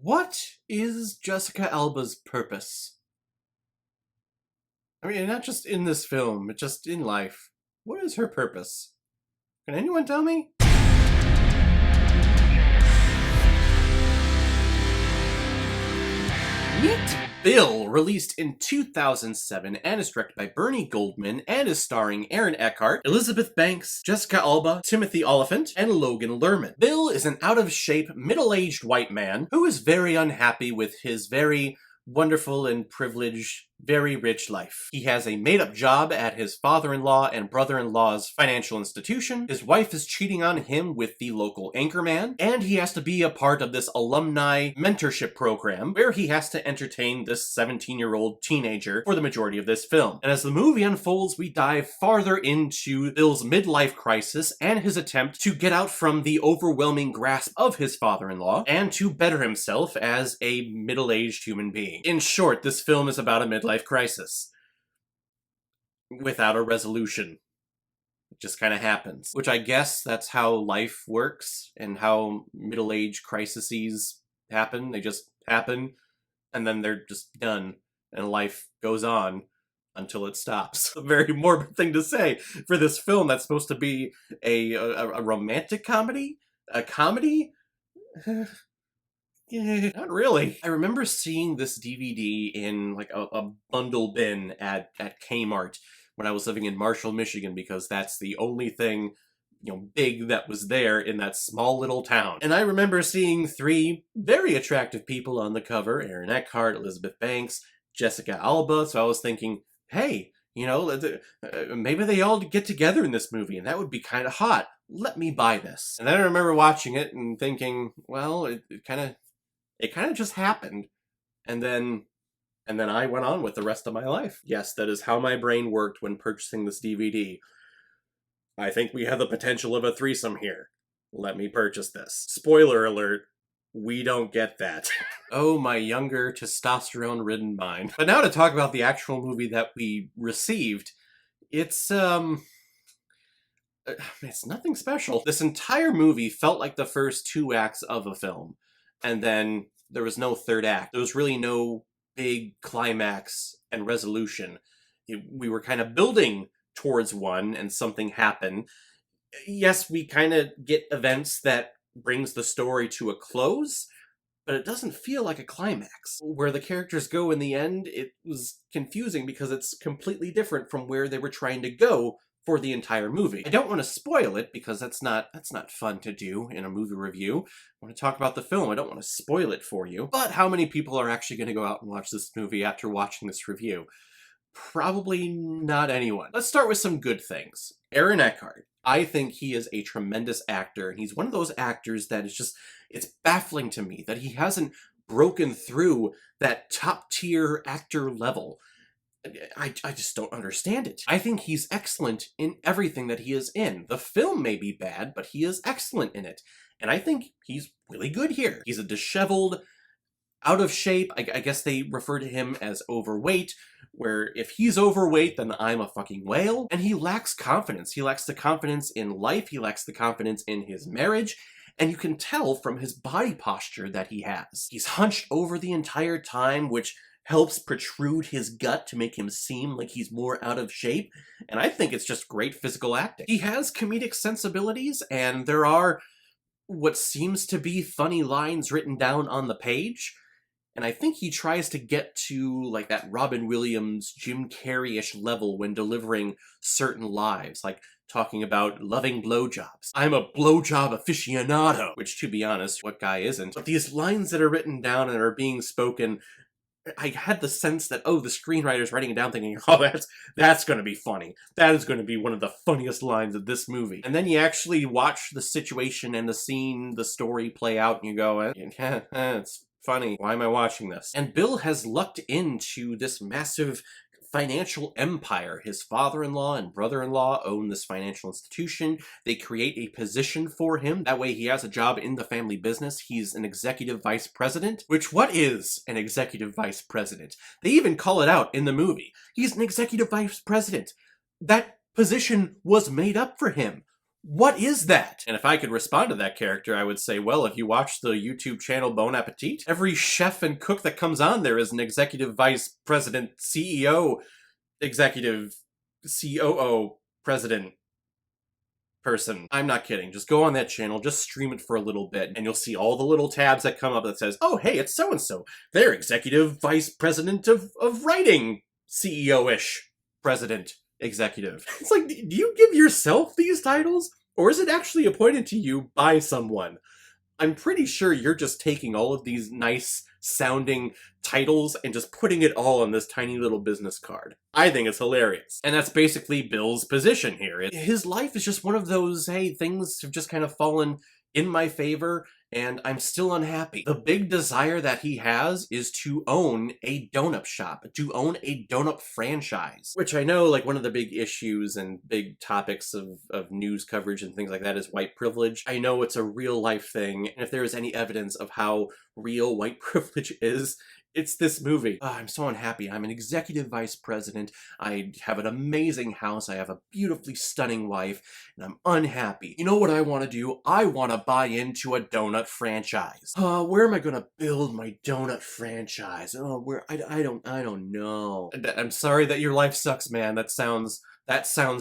What is Jessica Alba's purpose? I mean, not just in this film, but just in life. What is her purpose? Can anyone tell me? Meet Bill, released in 2007 and is directed by Bernie Goldman and is starring Aaron Eckhart, Elizabeth Banks, Jessica Alba, Timothy Oliphant, and Logan Lerman. Bill is an out-of-shape, middle-aged white man who is very unhappy with his very wonderful and privileged, very rich life. He has a made-up job at his father-in-law and brother-in-law's financial institution. His wife is cheating on him with the local anchorman, and he has to be a part of this alumni mentorship program where he has to entertain this 17-year-old teenager for the majority of this film. And as the movie unfolds, we dive farther into Bill's midlife crisis and his attempt to get out from the overwhelming grasp of his father-in-law and to better himself as a middle-aged human being. In short, this film is about a midlife crisis. Without a resolution. It just kind of happens. Which I guess that's how life works, and how middle-age crises happen. They just happen, and then they're just done, and life goes on until it stops. A very morbid thing to say for this film that's supposed to be a romantic comedy? A comedy? Not really. I remember seeing this DVD in like a bundle bin at Kmart when I was living in Marshall, Michigan, because that's the only thing, big that was there in that small little town. And I remember seeing three very attractive people on the cover: Aaron Eckhart, Elizabeth Banks, Jessica Alba. So I was thinking, hey, maybe they all get together in this movie, and that would be kind of hot. Let me buy this. And then I remember watching it and thinking, well, it kind of just happened, and then I went on with the rest of my life. Yes, that is how my brain worked when purchasing this DVD. I think we have the potential of a threesome here. Let me purchase this. Spoiler alert, we don't get that. Oh, my younger, testosterone-ridden mind. But now to talk about the actual movie that we received, it's nothing special. This entire movie felt like the first two acts of a film. And then there was no third act. There was really no big climax and resolution. We were kind of building towards one, and something happened. Yes, we kind of get events that brings the story to a close, but it doesn't feel like a climax. Where the characters go in the end, it was confusing because it's completely different from where they were trying to go for the entire movie. I don't want to spoil it because that's not fun to do in a movie review. I want to talk about the film. I don't want to spoil it for you. But how many people are actually going to go out and watch this movie after watching this review? Probably not anyone. Let's start with some good things. Aaron Eckhart. I think he is a tremendous actor, and he's one of those actors that is just, it's baffling to me that he hasn't broken through that top-tier actor level. I just don't understand it. I think he's excellent in everything that he is in. The film may be bad, but he is excellent in it. And I think he's really good here. He's a disheveled, out of shape, I guess they refer to him as overweight, where if he's overweight, then I'm a fucking whale. And he lacks confidence. He lacks the confidence in life. He lacks the confidence in his marriage. And you can tell from his body posture that he has. He's hunched over the entire time, which helps protrude his gut to make him seem like he's more out of shape, and I think it's just great physical acting. He has comedic sensibilities, and there are what seems to be funny lines written down on the page, and I think he tries to get to like that Robin Williams, Jim Carrey-ish level when delivering certain lives, like talking about loving blowjobs. I'm a blowjob aficionado, which, to be honest, what guy isn't? But these lines that are written down and are being spoken, I had the sense that, oh, the screenwriter's writing it down thinking, oh, that's going to be funny. That is going to be one of the funniest lines of this movie. And then you actually watch the situation and the scene, the story play out, and you go, it's funny. Why am I watching this? And Bill has lucked into this massive financial empire. His father-in-law and brother-in-law own this financial institution. They create a position for him. That way he has a job in the family business. He's an executive vice president, which what is an executive vice president? They even call it out in the movie. He's an executive vice president. That position was made up for him. What is that? And if I could respond to that character, I would say, well, if you watch the YouTube channel Bon Appetit, every chef and cook that comes on there is an executive vice president, CEO, executive, COO, president, person. I'm not kidding. Just go on that channel, just stream it for a little bit, and you'll see all the little tabs that come up that says, oh, hey, it's so-and-so. They're executive vice president of writing, CEO-ish, president, executive. It's like, do you give yourself these titles? Or is it actually appointed to you by someone? I'm pretty sure you're just taking all of these nice sounding titles and just putting it all on this tiny little business card. I think it's hilarious. And that's basically Bill's position here. His life is just one of those, hey, things have just kind of fallen in my favor, and I'm still unhappy. The big desire that he has is to own a donut shop, to own a donut franchise. Which I know, like, one of the big issues and big topics of news coverage and things like that is white privilege. I know it's a real life thing, and if there is any evidence of how real white privilege is, it's this movie. I'm so unhappy. I'm an executive vice president. I have an amazing house. I have a beautifully stunning wife, and I'm unhappy. You know what I want to do? I want to buy into a donut franchise. Where am I gonna build my donut franchise? Where? I don't know. I'm sorry that your life sucks, man. That sounds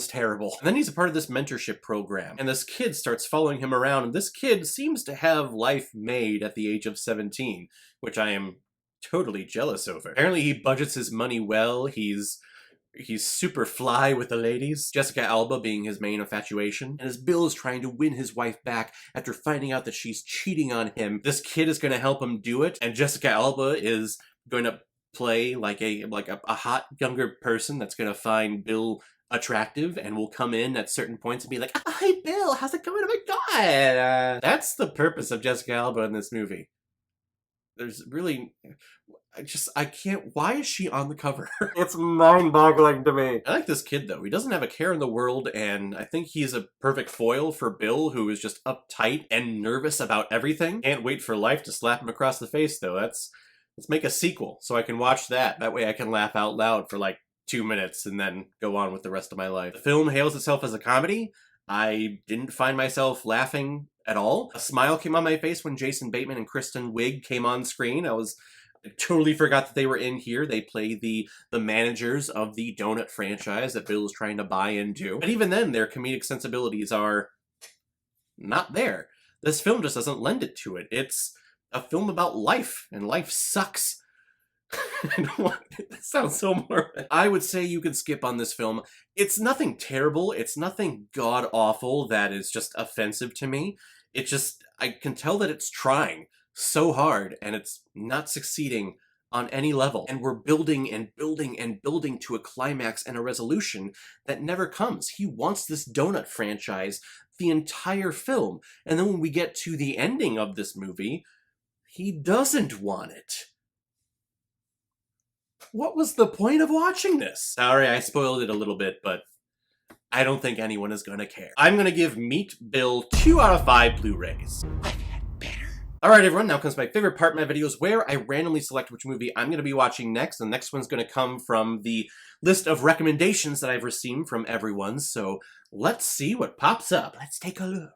terrible. And then he's a part of this mentorship program, and this kid starts following him around, and this kid seems to have life made at the age of 17, which I am totally jealous over. Apparently he budgets his money well, he's super fly with the ladies, Jessica Alba being his main infatuation, and as Bill is trying to win his wife back after finding out that she's cheating on him, this kid is going to help him do it, and Jessica Alba is going to play like a hot younger person that's going to find Bill attractive and will come in at certain points and be like, oh, hey Bill, how's it going? Oh my god! That's the purpose of Jessica Alba in this movie. There's really, I can't, why is she on the cover? It's mind-boggling to me. I like this kid though. He doesn't have a care in the world, and I think he's a perfect foil for Bill, who is just uptight and nervous about everything. Can't wait for life to slap him across the face though. Let's make a sequel so I can watch that. That way I can laugh out loud for like 2 minutes and then go on with the rest of my life. The film hails itself as a comedy. I didn't find myself laughing at all. A smile came on my face when Jason Bateman and Kristen Wiig came on screen. I totally forgot that they were in here. They play the managers of the donut franchise that Bill is trying to buy into. But even then, their comedic sensibilities are not there. This film just doesn't lend it to it. It's a film about life, and life sucks. That sounds so morbid. I would say you can skip on this film. It's nothing terrible. It's nothing god-awful that is just offensive to me. It just, I can tell that it's trying so hard, and it's not succeeding on any level. And we're building and building and building to a climax and a resolution that never comes. He wants this donut franchise the entire film. And then when we get to the ending of this movie, he doesn't want it. What was the point of watching this? Sorry, I spoiled it a little bit, but I don't think anyone is gonna care. I'm gonna give Meet Bill 2 out of 5 Blu-rays. I've had better. Alright everyone, now comes my favorite part of my videos where I randomly select which movie I'm gonna be watching next. The next one's gonna come from the list of recommendations that I've received from everyone, so let's see what pops up. Let's take a look.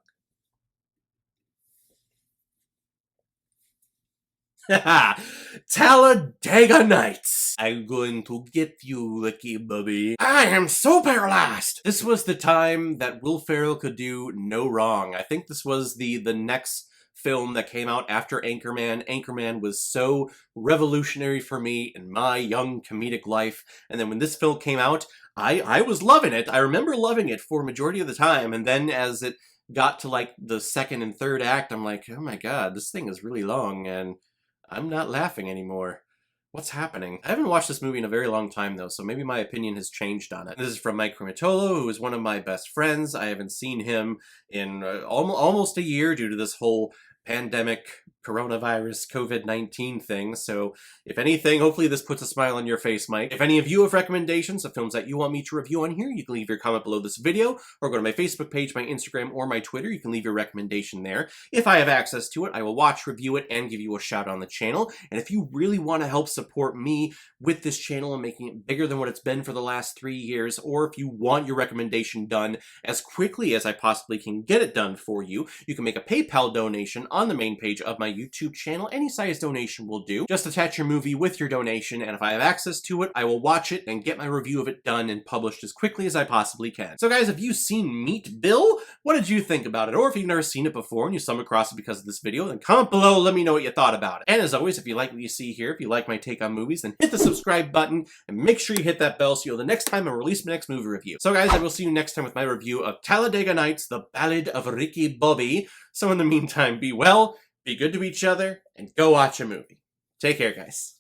Talladega Nights. I'm going to get you, Ricky Bobby. I am so paralyzed. This was the time that Will Ferrell could do no wrong. I think this was the next film that came out after Anchorman. Anchorman was so revolutionary for me in my young comedic life. And then when this film came out, I was loving it. I remember loving it for a majority of the time. And then as it got to like the second and third act, I'm like, oh my god, this thing is really long and I'm not laughing anymore. What's happening? I haven't watched this movie in a very long time though, so maybe my opinion has changed on it. This is from Mike Crimitolo, who is one of my best friends. I haven't seen him in almost a year due to this whole pandemic coronavirus COVID-19 thing. So if anything, hopefully this puts a smile on your face, Mike. If any of you have recommendations of films that you want me to review on here, you can leave your comment below this video, or go to my Facebook page, my Instagram, or my Twitter. You can leave your recommendation there. If I have access to it, I will watch, review it, and give you a shout on the channel. And if you really want to help support me with this channel and making it bigger than what it's been for the last 3 years, or if you want your recommendation done as quickly as I possibly can get it done for you, you can make a PayPal donation on the main page of my YouTube channel. Any size donation will do. Just attach your movie with your donation, and if I have access to it, I will watch it and get my review of it done and published as quickly as I possibly can. So guys, have you seen Meat Bill? What did you think about it? Or if you've never seen it before and you stumbled across it because of this video, then comment below, let me know what you thought about it. And as always, if you like what you see here, if you like my take on movies, then hit the subscribe button and make sure you hit that bell so you'll know the next time I release my next movie review. So guys, I will see you next time with my review of Talladega Nights, The Ballad of Ricky Bobby. So in the meantime, be well, be good to each other, and go watch a movie. Take care, guys.